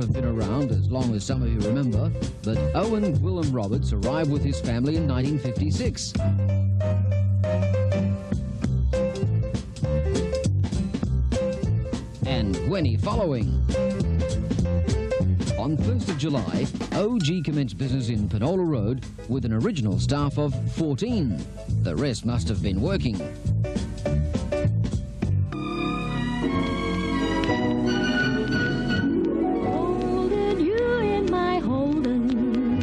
have been around as long as some of you remember, but Owen Willem Roberts arrived with his family in 1956. And Gwenny following. On 1st of July, OG commenced business in Penola Road with an original staff of 14. The rest must have been working. Holding you in my Holden,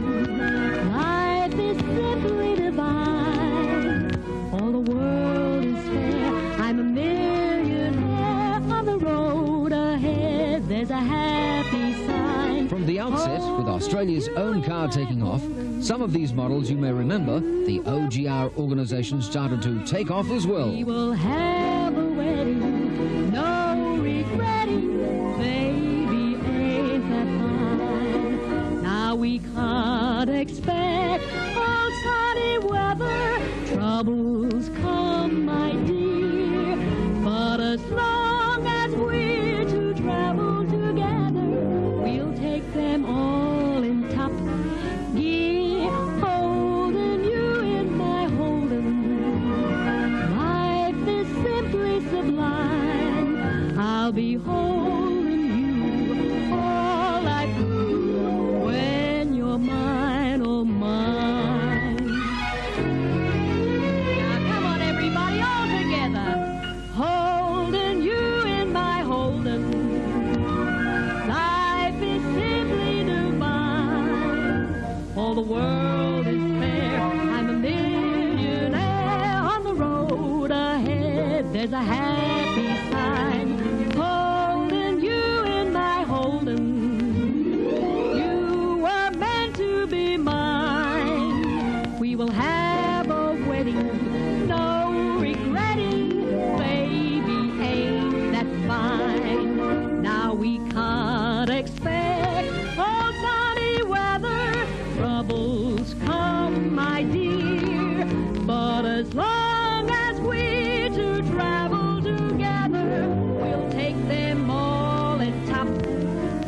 life is simply divine. All the world is fair, I'm a millionaire. On the road ahead, there's a happy sign. From the outset, with Australia's own car taking off, some of these models you may remember, the OGR organisation started to take off as well. We will have a wedding, no regretting, baby, ain't that fine? Now we can't expect all sunny weather, troubles come, my dear, but as long as we're to travel together, we'll take them all in top gear, holding you in my Holden. Life is simply sublime. I'll be holding you all life through when you're mine, oh mine. Now come on everybody, all together. Holding you in my Holden. Life is simply divine. All the world is fair. I'm a millionaire. On the road ahead, there's a happy sign. Holding you in my Holden. You were meant to be mine. We will have a wedding, no regretting. Baby, ain't that fine? Now we can't expect all sunny weather, troubles come, my dear, but as long as we're to travel together, we'll take them all in top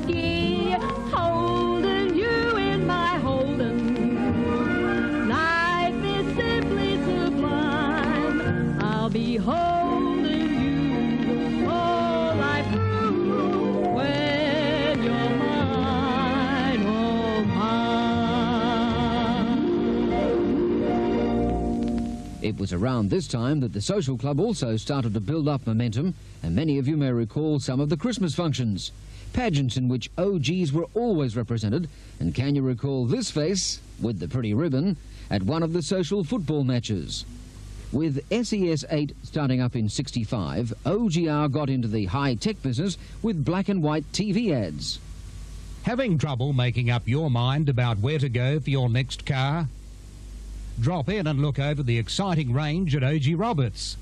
gear, holding you in my Holden. Life is simply sublime. I'll be holding you all life through when you're mine, oh mine. It was around this time that the social club also started to build up momentum, and many of you may recall some of the Christmas functions, pageants in which OGs were always represented. And can you recall this face, with the pretty ribbon, at one of the social football matches? With SES 8 starting up in '65, OGR got into the high-tech business with black and white TV ads. Having trouble making up your mind about where to go for your next car? Drop in and look over the exciting range at OG Roberts.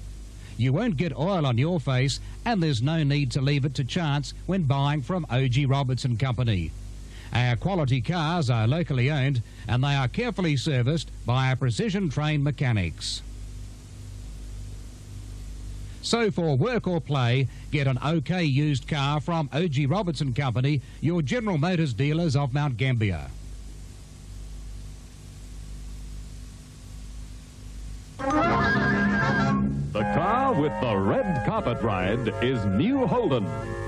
You won't get oil on your face, and there's no need to leave it to chance when buying from OG Roberts and Company. Our quality cars are locally owned, and they are carefully serviced by our precision-trained mechanics. So for work or play, get an OK used car from OG Roberts and Company, your General Motors dealers of Mount Gambier. The car with the red carpet ride is new Holden,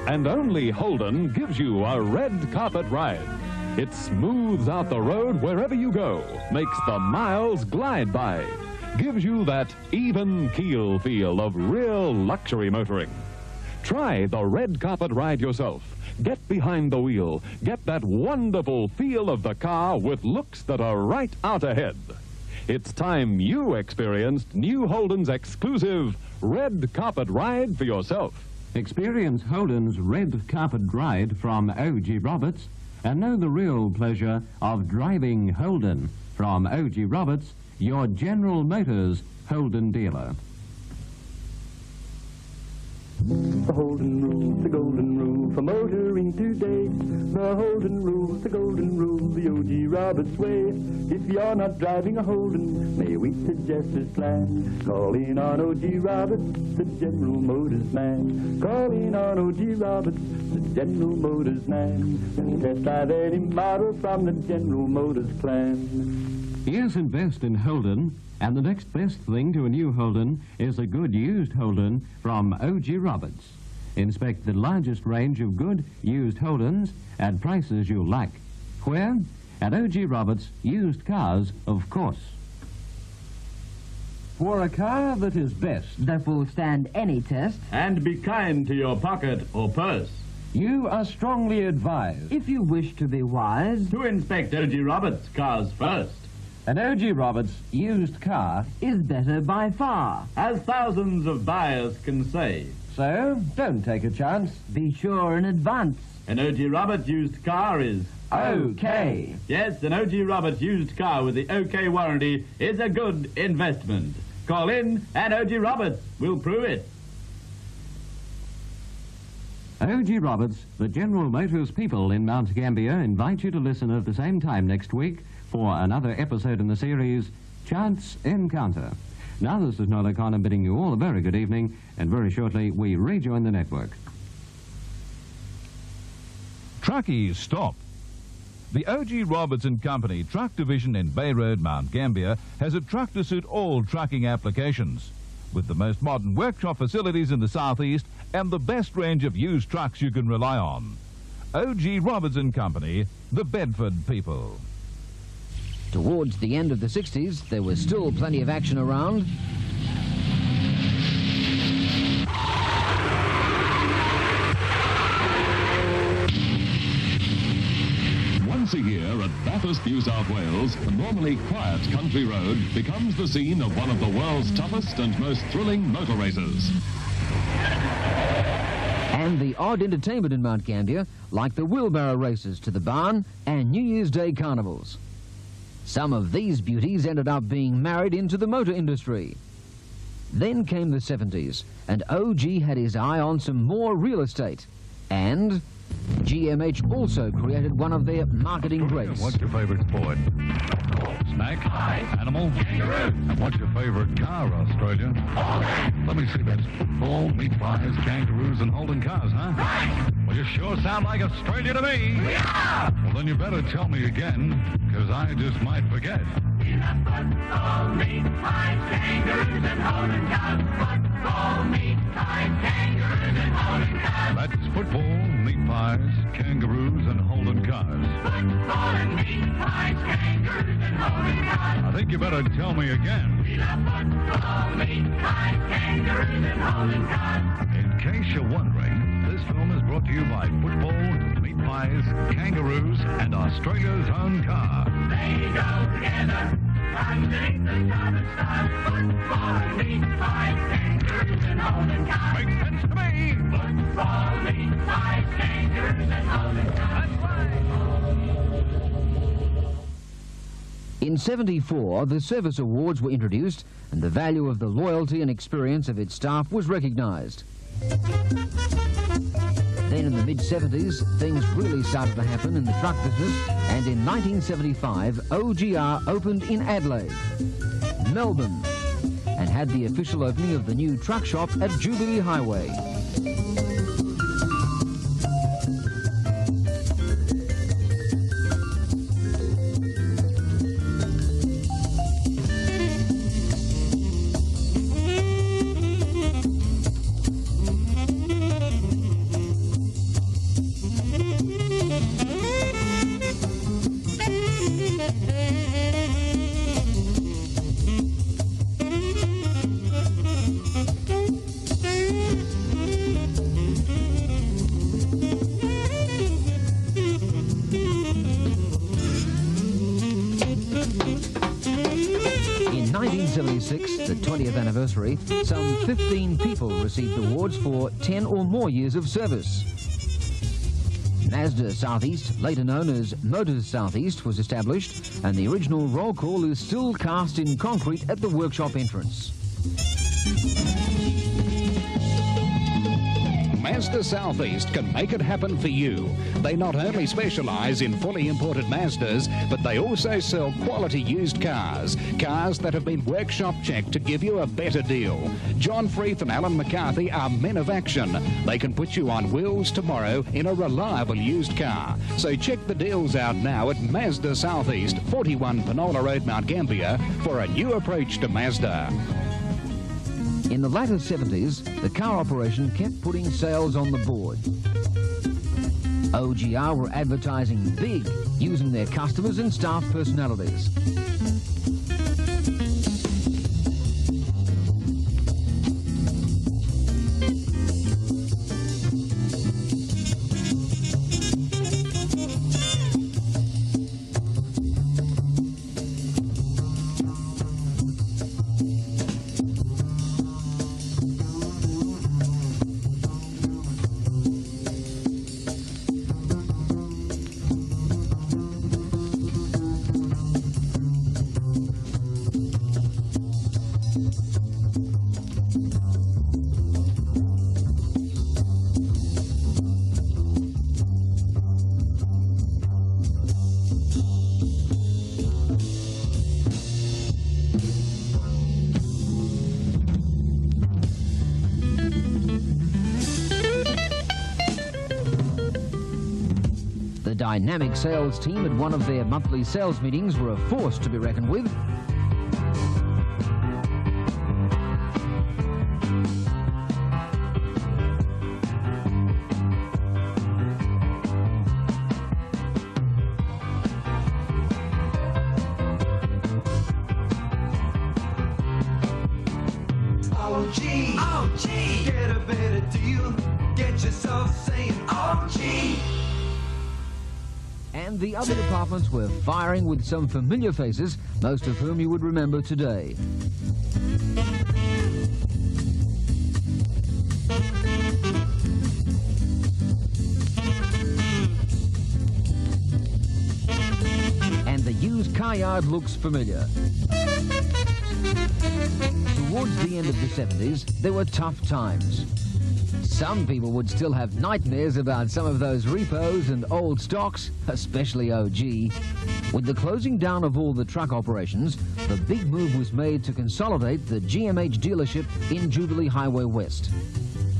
and only Holden gives you a red carpet ride. It smooths out the road wherever you go, makes the miles glide by, gives you that even keel feel of real luxury motoring. Try the red carpet ride yourself. Get behind the wheel. Get that wonderful feel of the car with looks that are right out ahead. It's time you experienced new Holden's exclusive red carpet ride for yourself. Experience Holden's red carpet ride from OG Roberts and know the real pleasure of driving Holden from OG Roberts, your General Motors Holden dealer. The Holden rule, the golden rule for motoring today. The Holden rule, the golden rule, the O.G. Roberts way. If you're not driving a Holden, may we suggest this plan? Call in on O.G. Roberts, the General Motors man. Call in on O.G. Roberts, the General Motors man. And test drive any model from the General Motors clan. Yes, invest in Holden, and the next best thing to a new Holden is a good used Holden from O.G. Roberts. Inspect the largest range of good used Holdens at prices you'll like. Where? At O.G. Roberts Used Cars, of course. For a car that is best, that will stand any test, and be kind to your pocket or purse, you are strongly advised if you wish to be wise, to inspect O.G. Roberts cars first. An O.G. Roberts used car is better by far, as thousands of buyers can say. So, don't take a chance. Be sure in advance. An O.G. Roberts used car is OK. Yes, an O.G. Roberts used car with the OK warranty is a good investment. Call in and O.G. Roberts will prove it. O.G. Roberts, the General Motors people in Mount Gambier, invite you to listen at the same time next week for another episode in the series, Chance Encounter. Now, this is Noel O'Connor bidding you all a very good evening, and very shortly we rejoin the network. Truckies, stop. The O.G. Roberts & Company Truck Division in Bay Road, Mount Gambier, has a truck to suit all trucking applications. With the most modern workshop facilities in the southeast and the best range of used trucks you can rely on. O.G. Roberts & Company, the Bedford people. Towards the end of the 60s, there was still plenty of action around. Once a year at Bathurst, New South Wales, a normally quiet country road becomes the scene of one of the world's toughest and most thrilling motor races. And the odd entertainment in Mount Gambier, like the wheelbarrow races to the barn and New Year's Day carnivals. Some of these beauties ended up being married into the motor industry. Then came the 70s, and OG had his eye on some more real estate. And GMH also created one of their marketing greats. What's your favorite sport? Snack? Animal? Kangaroo. And what's your favorite car, Australia? Holden. Let me see, that's football, meat pies, kangaroos, and Holden cars, huh? Right. Well, you sure sound like Australia to me. We are! Well, then you better tell me again, because I just might forget. We love football, meat pies, kangaroos, and Holden cars. Football, meat pies, kangaroos, and Holden cars. That's football, meat pies, kangaroos, and Holden cars. Football and meat pies, kangaroos, and Holden cars. I think you better tell me again. We love football, meat pies, kangaroos, and Holden cars. In case you're wondering, this film is brought to you by football, meat pies, kangaroos, and Australia's own car. They go together underneath the southern stars. Football, meat pies, kangaroos, and Holden cars. Makes sense to me. Football, meat pies, kangaroos, and Holden cars. That's right. In '74, the Service Awards were introduced, and the value of the loyalty and experience of its staff was recognised. Then in the mid-70s, things really started to happen in the truck business, and in 1975, OGR opened in Adelaide, Melbourne, and had the official opening of the new truck shop at Jubilee Highway. In 1976, the 20th anniversary, some 15 people received awards for 10 or more years of service. Mazda Southeast, later known as Motors Southeast, was established, and the original roll call is still cast in concrete at the workshop entrance. Mazda Southeast can make it happen for you. They not only specialise in fully imported Mazdas, but they also sell quality used cars. Cars that have been workshop checked to give you a better deal. John Freeth and Alan McCarthy are men of action. They can put you on wheels tomorrow in a reliable used car. So check the deals out now at Mazda Southeast, 41 Penola Road, Mount Gambier, for a new approach to Mazda. In the latter 70s, the car operation kept putting sales on the board. OGR were advertising big, using their customers and staff personalities. The dynamic sales team at one of their monthly sales meetings were a force to be reckoned with. OG, get a better deal. Get yourself saying OG. And the other departments were firing with some familiar faces, most of whom you would remember today. And the used car yard looks familiar. Towards the end of the 70s, there were tough times. Some people would still have nightmares about some of those repos and old stocks, especially OG. With the closing down of all the truck operations, the big move was made to consolidate the GMH dealership in Jubilee Highway West.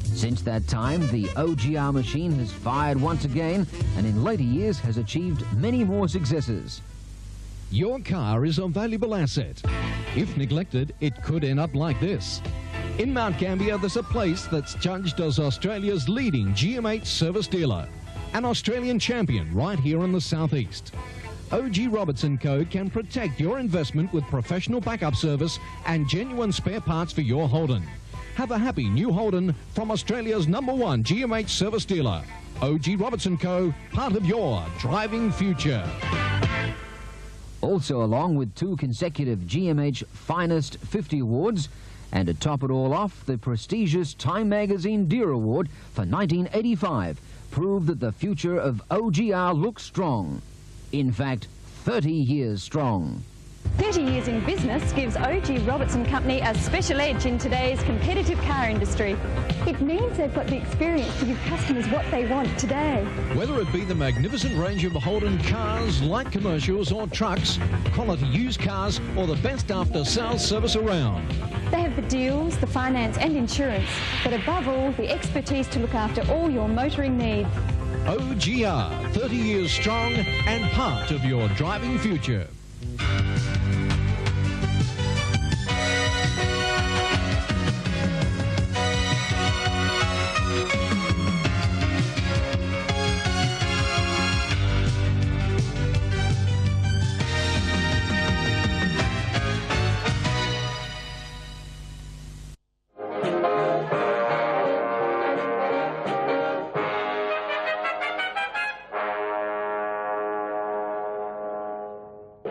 Since that time, the OGR machine has fired once again and in later years has achieved many more successes. Your car is a valuable asset. If neglected, it could end up like this. In Mount Gambier, there's a place that's judged as Australia's leading GMH service dealer, an Australian champion right here in the southeast. OG Roberts & Co. can protect your investment with professional backup service and genuine spare parts for your Holden. Have a happy new Holden from Australia's #1 GMH service dealer. OG Roberts & Co., part of your driving future. Also along with 2 consecutive GMH Finest 50 awards, and to top it all off, the prestigious Time Magazine Deer Award for 1985 proved that the future of OGR looks strong. In fact, 30 years strong. 30 years in business gives OG Roberts & Company a special edge in today's competitive car industry. It means they've got the experience to give customers what they want today. Whether it be the magnificent range of Holden cars, light commercials or trucks, quality used cars or the best after-sales service around. They have the deals, the finance and insurance, but above all, the expertise to look after all your motoring needs. OGR, 30 years strong and part of your driving future.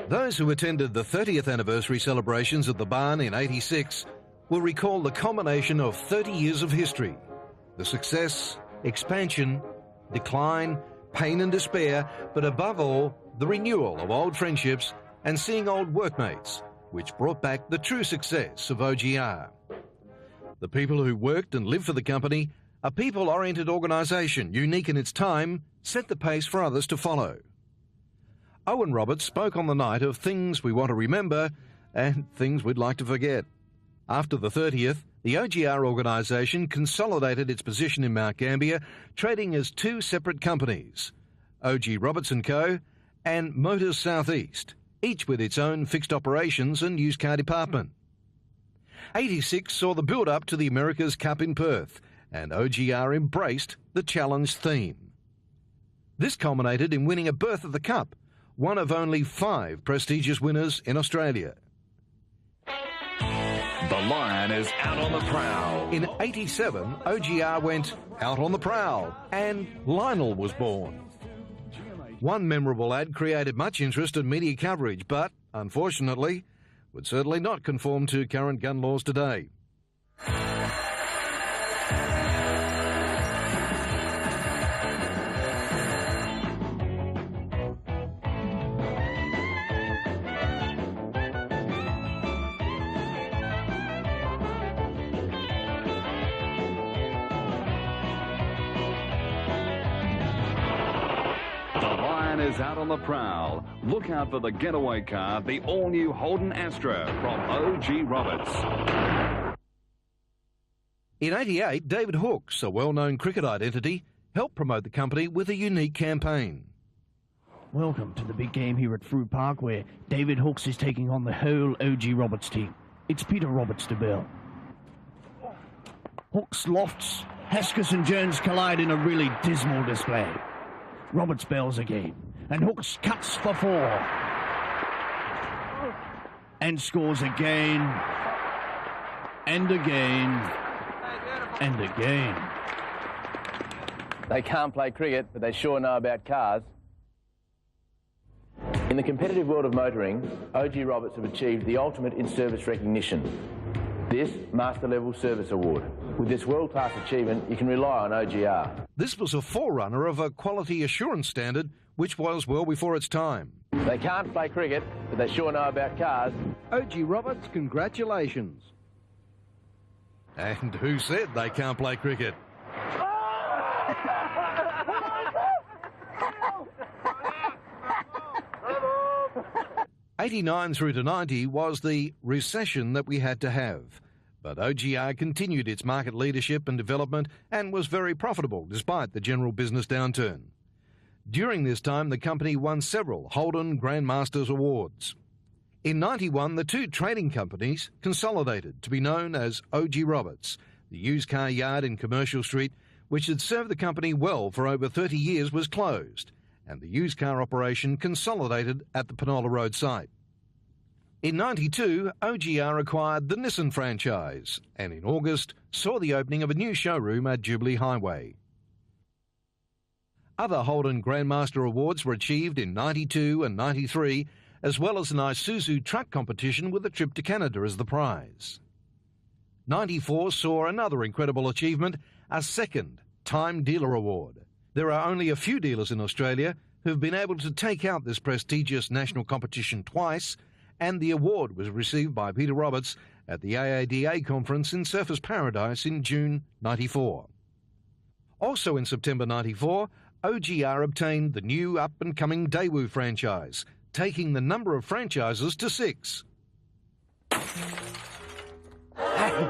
Those who attended the 30th anniversary celebrations at the barn in '86 will recall the culmination of 30 years of history. The success, expansion, decline, pain and despair, but above all, the renewal of old friendships and seeing old workmates, which brought back the true success of OGR. The people who worked and lived for the company A people-oriented organisation, unique in its time, set the pace for others to follow. Owen Roberts spoke on the night of things we want to remember and things we'd like to forget. After the 30th, the OGR organisation consolidated its position in Mount Gambier, trading as two separate companies, OG Roberts & Co. and Motors South East, each with its own fixed operations and used car department. 86 saw the build-up to the America's Cup in Perth, and OGR embraced the challenge theme. This culminated in winning a berth at the Cup, one of only 5 prestigious winners in Australia. The Lion is out on the prowl. In 87, OGR went out on the prowl, and Lionel was born. One memorable ad created much interest and media coverage, but, unfortunately, would certainly not conform to current gun laws today. Is out on the prowl. Look out for the getaway car, the all-new Holden Astra from OG Roberts. In 88, David Hooks, a well-known cricket identity, helped promote the company with a unique campaign. Welcome to the big game here at Fruit Park, where David Hooks is taking on the whole OG Roberts team. It's Peter Roberts to Bell. Hooks lofts, Hesketh and Jones collide in a really dismal display. Roberts bells again, and Hooks cuts for 4. And scores again, and again, and again. They can't play cricket, but they sure know about cars. In the competitive world of motoring, OG Roberts have achieved the ultimate in service recognition. This Master Level Service Award. With this world-class achievement, you can rely on OGR. This was a forerunner of a quality assurance standard which was well before its time. They can't play cricket, but they sure know about cars. OG Roberts, congratulations. And who said they can't play cricket? '89 through to 90 was the recession that we had to have. But OGR continued its market leadership and development and was very profitable despite the general business downturn. During this time, the company won several Holden Grandmasters Awards. In 91, the two trading companies consolidated to be known as OG Roberts. The used car yard in Commercial Street, which had served the company well for over 30 years, was closed, and the used car operation consolidated at the Penola Road site. In 92, OGR acquired the Nissan franchise, and in August saw the opening of a new showroom at Jubilee Highway. Other Holden Grandmaster Awards were achieved in 92 and 93, as well as an Isuzu truck competition with a trip to Canada as the prize. 94 saw another incredible achievement, a second Time Dealer Award. There are only a few dealers in Australia who've been able to take out this prestigious national competition twice, and the award was received by Peter Roberts at the AADA conference in Surfers Paradise in June 94. Also in September 94, OGR obtained the new up-and-coming Daewoo franchise, taking the number of franchises to 6. Hey,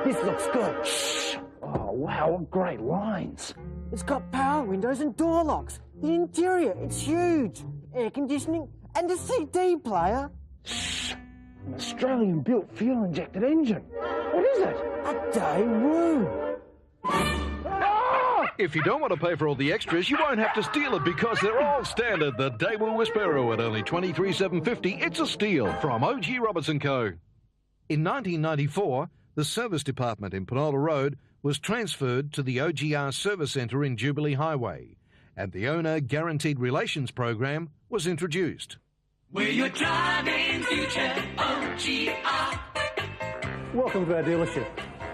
this looks good. Shh. Oh, wow, what great lines. It's got power windows and door locks. The interior, it's huge. Air conditioning and a CD player. Shh. An Australian-built fuel-injected engine. What is it? A Daewoo. If you don't want to pay for all the extras, you won't have to steal it because they're all standard. The Daewoo Whisperer at only $23,750. It's a steal from OG Roberts & Co. In 1994, the service department in Penola Road was transferred to the OGR Service Centre in Jubilee Highway, and the Owner Guaranteed Relations Program was introduced. We're your driving future, OGR. Welcome to our dealership.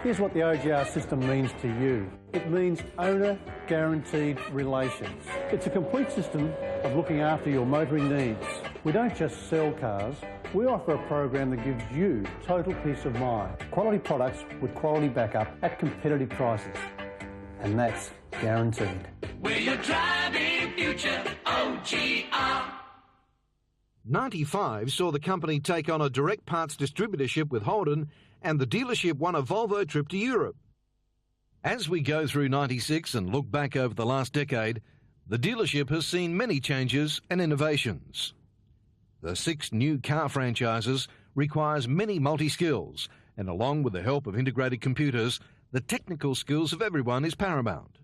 Here's what the OGR system means to you. It means Owner Guaranteed Relations. It's a complete system of looking after your motoring needs. We don't just sell cars, we offer a program that gives you total peace of mind. Quality products with quality backup at competitive prices. and that's guaranteed. We're your driving future, OGR. 95 saw the company take on a direct parts distributorship with Holden, and the dealership won a Volvo trip to Europe. As we go through 96 and look back over the last decade, the dealership has seen many changes and innovations. The 6 new car franchises requires many multi-skills, and along with the help of integrated computers, the technical skills of everyone is paramount.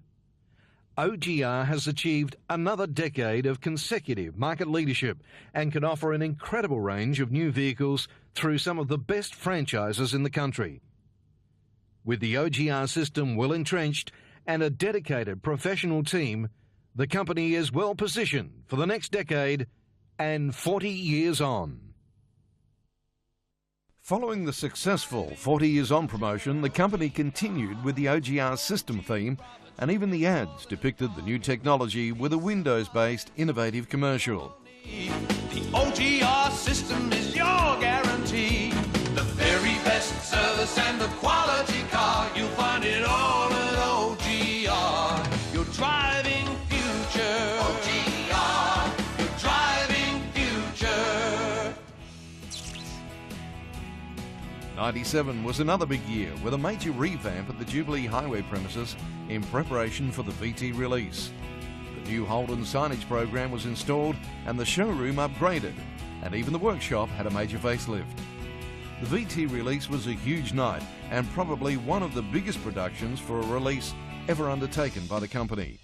OGR has achieved another decade of consecutive market leadership and can offer an incredible range of new vehicles through some of the best franchises in the country. With the OGR system well entrenched and a dedicated professional team, the company is well positioned for the next decade and 40 years on. Following the successful 40 Years On promotion, the company continued with the OGR system theme, and even the ads depicted the new technology with a Windows-based innovative commercial. The OGR system is your guarantee. The very best service and the quality car, you'll find it all at OGR. Your driving future. OGR, your driving future. 97 was another big year with a major revamp at the Jubilee Highway premises in preparation for the VT release. The new Holden signage program was installed and the showroom upgraded, and even the workshop had a major facelift. The VT release was a huge night and probably one of the biggest productions for a release ever undertaken by the company.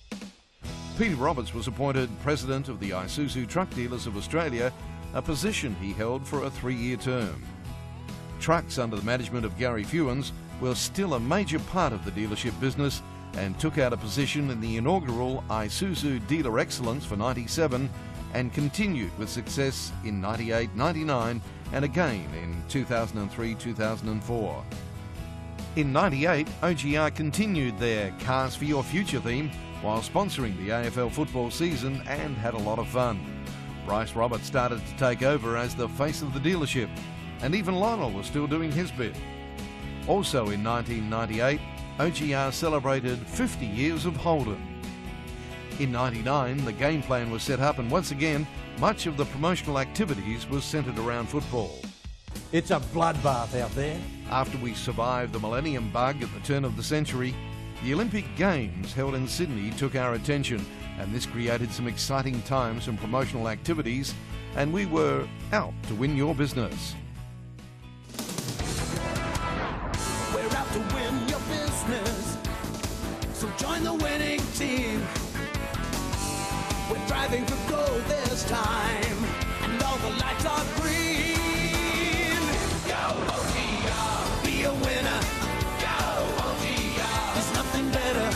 Peter Roberts was appointed President of the Isuzu Truck Dealers of Australia, a position he held for a 3-year term. Trucks under the management of Gary Fewens were still a major part of the dealership business and took out a position in the inaugural Isuzu Dealer Excellence for 97 and continued with success in 98, 99 and again in 2003-2004. In 98, OGR continued their Cars for Your Future theme while sponsoring the AFL football season and had a lot of fun. Bryce Roberts started to take over as the face of the dealership, and even Lionel was still doing his bit. Also in 1998, OGR celebrated 50 years of Holden. In 99, the game plan was set up, and once again, much of the promotional activities was centred around football. It's a bloodbath out there. After we survived the Millennium Bug at the turn of the century, the Olympic Games held in Sydney took our attention, and this created some exciting times and promotional activities, and we were out to win your business. We're out to win your business, so join the winning team. We're driving for gold this time, and all the lights are green. Go OGR, be a winner. Go OGR, there's nothing better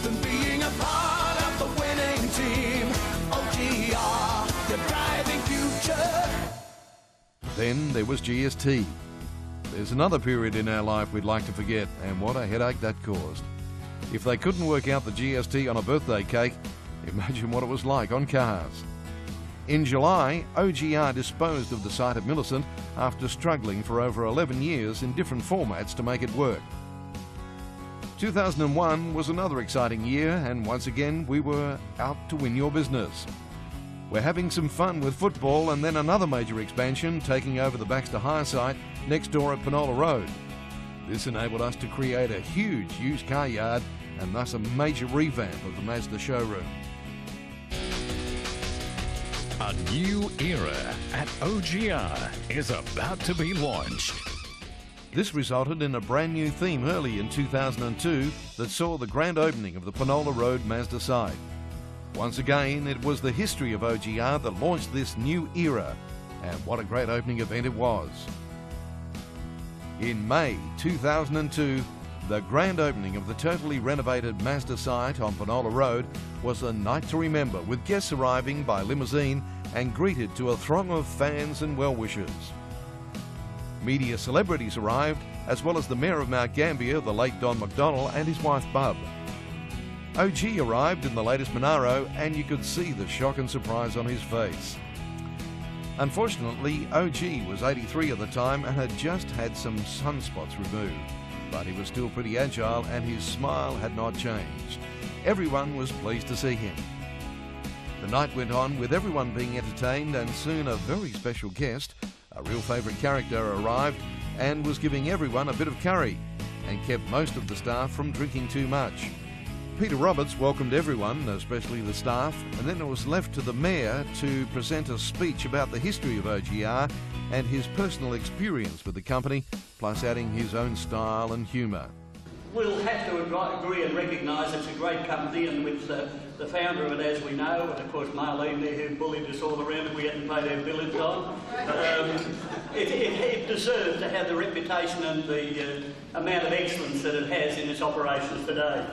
than being a part of the winning team. OGR, your driving future. Then there was GST. There's another period in our life we'd like to forget, and what a headache that caused. If they couldn't work out the GST on a birthday cake, imagine what it was like on cars. In July, OGR disposed of the site at Millicent after struggling for over 11 years in different formats to make it work. 2001 was another exciting year, and once again we were out to win your business. We're having some fun with football, and then another major expansion taking over the Baxter Hire site next door at Penola Road. This enabled us to create a huge used car yard and thus a major revamp of the Mazda showroom. A new era at OGR is about to be launched. This resulted in a brand new theme early in 2002 that saw the grand opening of the Penola Road Mazda site. Once again, it was the history of OGR that launched this new era, and what a great opening event it was. In May 2002, the grand opening of the totally renovated Mazda site on Penola Road was a night to remember, with guests arriving by limousine and greeted to a throng of fans and well-wishers. Media celebrities arrived, as well as the Mayor of Mount Gambier, the late Don McDonnell, and his wife Bub. OG arrived in the latest Monaro, and you could see the shock and surprise on his face. Unfortunately, OG was 83 at the time and had just had some sunspots removed. but he was still pretty agile and his smile had not changed. Everyone was pleased to see him. The night went on with everyone being entertained, and soon a very special guest, a real favourite character, arrived and was giving everyone a bit of curry and kept most of the staff from drinking too much. Peter Roberts welcomed everyone, especially the staff, and then it was left to the Mayor to present a speech about the history of OGR and his personal experience with the company, plus adding his own style and humour. We'll have to agree and recognise it's a great company, and with the founder of it, as we know, and of course Marlene there, who bullied us all around if we hadn't paid our billings on, it deserves to have the reputation and the amount of excellence that it has in its operations today.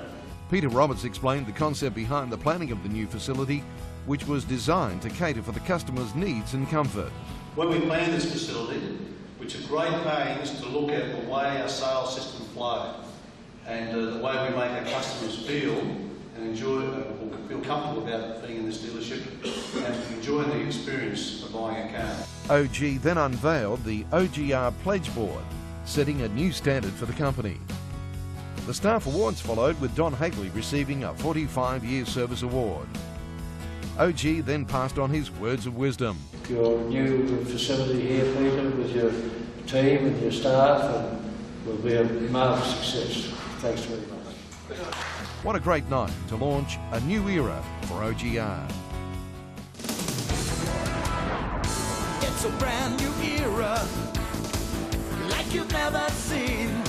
Peter Roberts explained the concept behind the planning of the new facility, which was designed to cater for the customers' needs and comfort. When we planned this facility, we took great pains to look at the way our sales system flow and the way we make our customers feel and enjoy, or feel comfortable about being in this dealership and enjoying the experience of buying a car. OG then unveiled the OGR Pledge Board, setting a new standard for the company. The staff awards followed, with Don Hagley receiving a 45-year service award. OG then passed on his words of wisdom. Your new facility here, Peter, with your team and your staff, and will be a marvellous success. Thanks very much. What a great night to launch a new era for OGR. It's a brand new era, like you've never seen.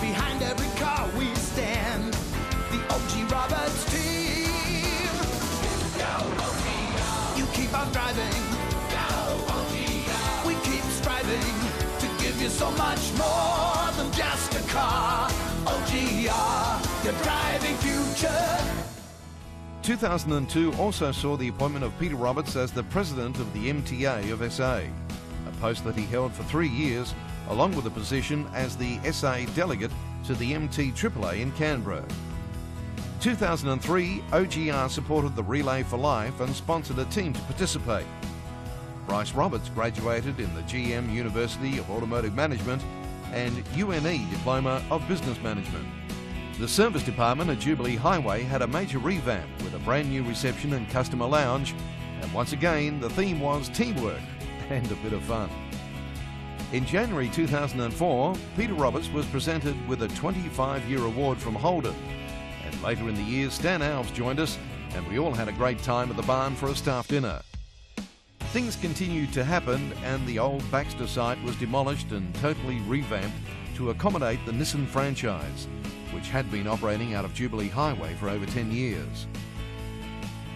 Behind every car we stand, the OG Roberts team. Go OGR. You keep on driving. Go OGR. We keep striving to give you so much more than just a car. OGR, your driving future. 2002 also saw the appointment of Peter Roberts as the president of the MTA of SA, a post that he held for 3 years, along with a position as the SA delegate to the MT-AAA in Canberra. 2003, OGR supported the Relay for Life and sponsored a team to participate. Bryce Roberts graduated in the GM University of Automotive Management and UNE Diploma of Business Management. The service department at Jubilee Highway had a major revamp with a brand new reception and customer lounge, and once again the theme was teamwork and a bit of fun. In January 2004, Peter Roberts was presented with a 25-year award from Holden, and later in the year Stan Alves joined us and we all had a great time at the barn for a staff dinner. Things continued to happen, and the old Baxter site was demolished and totally revamped to accommodate the Nissan franchise, which had been operating out of Jubilee Highway for over 10 years.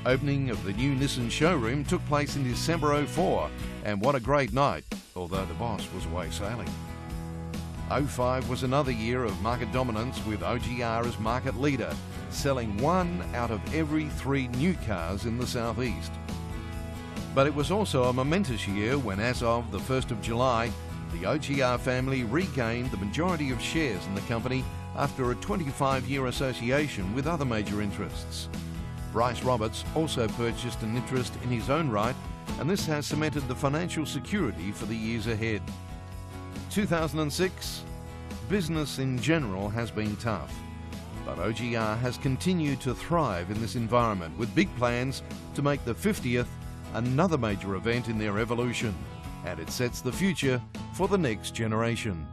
Opening of the new Nissan showroom took place in December 04, and what a great night, although the boss was away sailing. 05 was another year of market dominance, with OGR as market leader, selling 1 out of every 3 new cars in the southeast. But it was also a momentous year when, as of the 1st of July, the OGR family regained the majority of shares in the company after a 25-year association with other major interests. Bryce Roberts also purchased an interest in his own right, and this has cemented the financial security for the years ahead. 2006, business in general has been tough, but OGR has continued to thrive in this environment, with big plans to make the 50th another major event in their evolution, and it sets the future for the next generation.